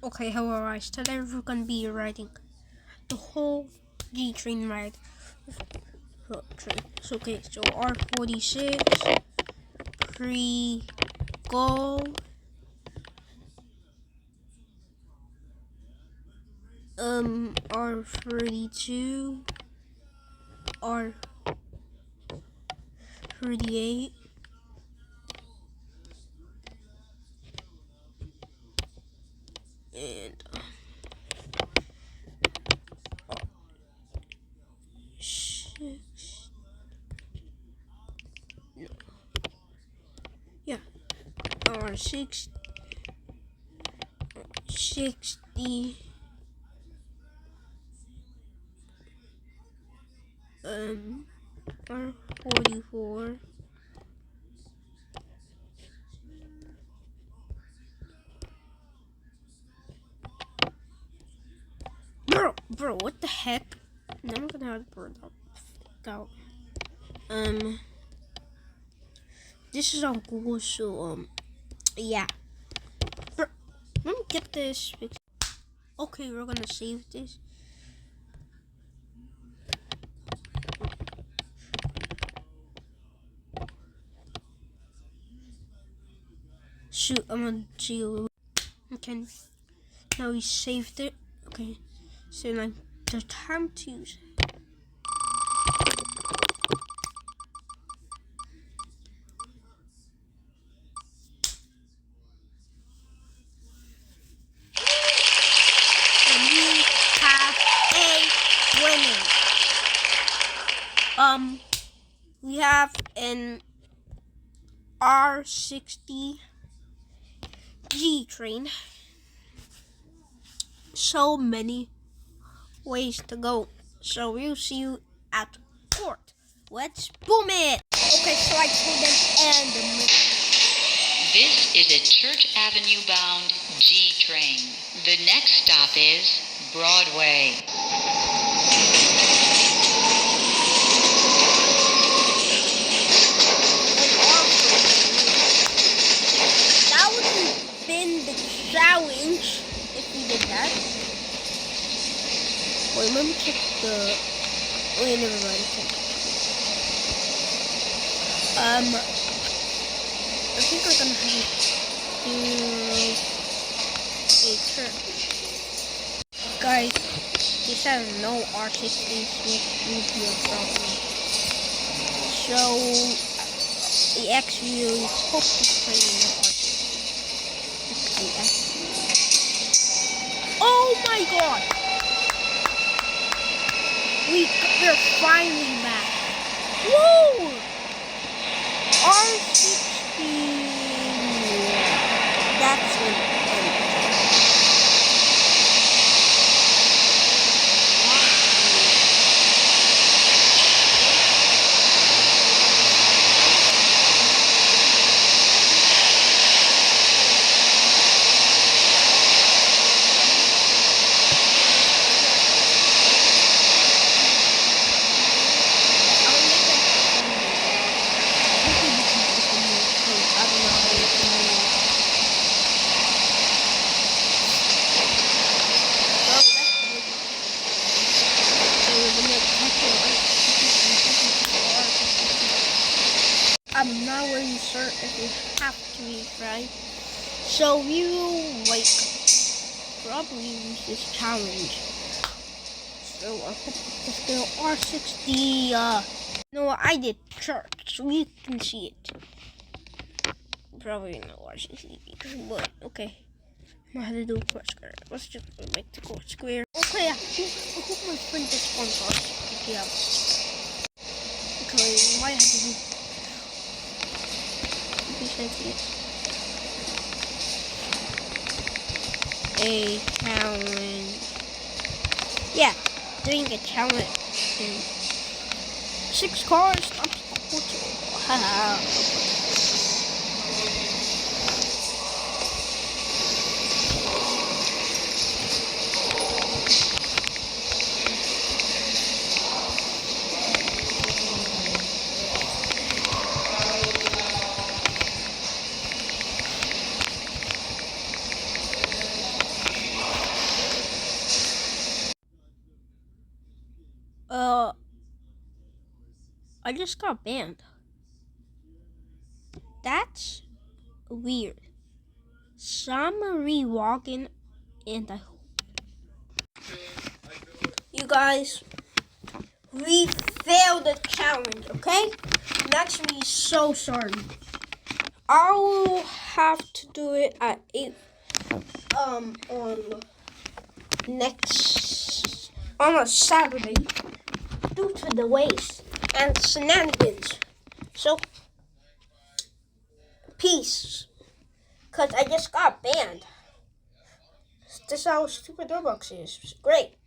Okay, hello guys. Today we're gonna be riding the whole G train ride. Okay, so R46, pre-go, R32, R38, and six. No. Yeah, R60, R44. Bro, what the heck? Now I'm gonna have to burn out. This is on Google, so yeah. Bro, let me get this fixed. Okay, we're gonna save this. Shoot, I'm gonna see you. Okay, now we saved it. Okay, so like the time to use it. And we have a winner. We have an R60 G train. So many ways to go. So we'll see you at port. Let's boom it. Okay, so I told them and This is a Church Avenue bound G train. The next stop is Broadway. that would have been the challenge if we did that. Wait, let me check the. Wait, never mind. I think we're gonna have to do a church. Guys, this has no R60s with be a problem. So, we actually hope this train will R60. Oh my god! We're finally back. Woo! R60. That's what I'm not really sure if we have to be right. So we will probably use this challenge. So I hope it's still R60. No, I did church, so you can see it. Probably no R60, but okay. I have to do a court square. Let's just make the court square. Okay, I hope my friend just wants R60. Yeah. Okay, we might have to do. A challenge. Yeah, doing a challenge. 6 cars. Haha. I just got banned. That's weird. Summary walking and I you guys, we failed the challenge, okay? That's me so sorry. I'll have to do it at 8 on a Saturday due to the waste and shenanigans. So peace. Cause I just got banned. This is how stupid Roblox is. Great.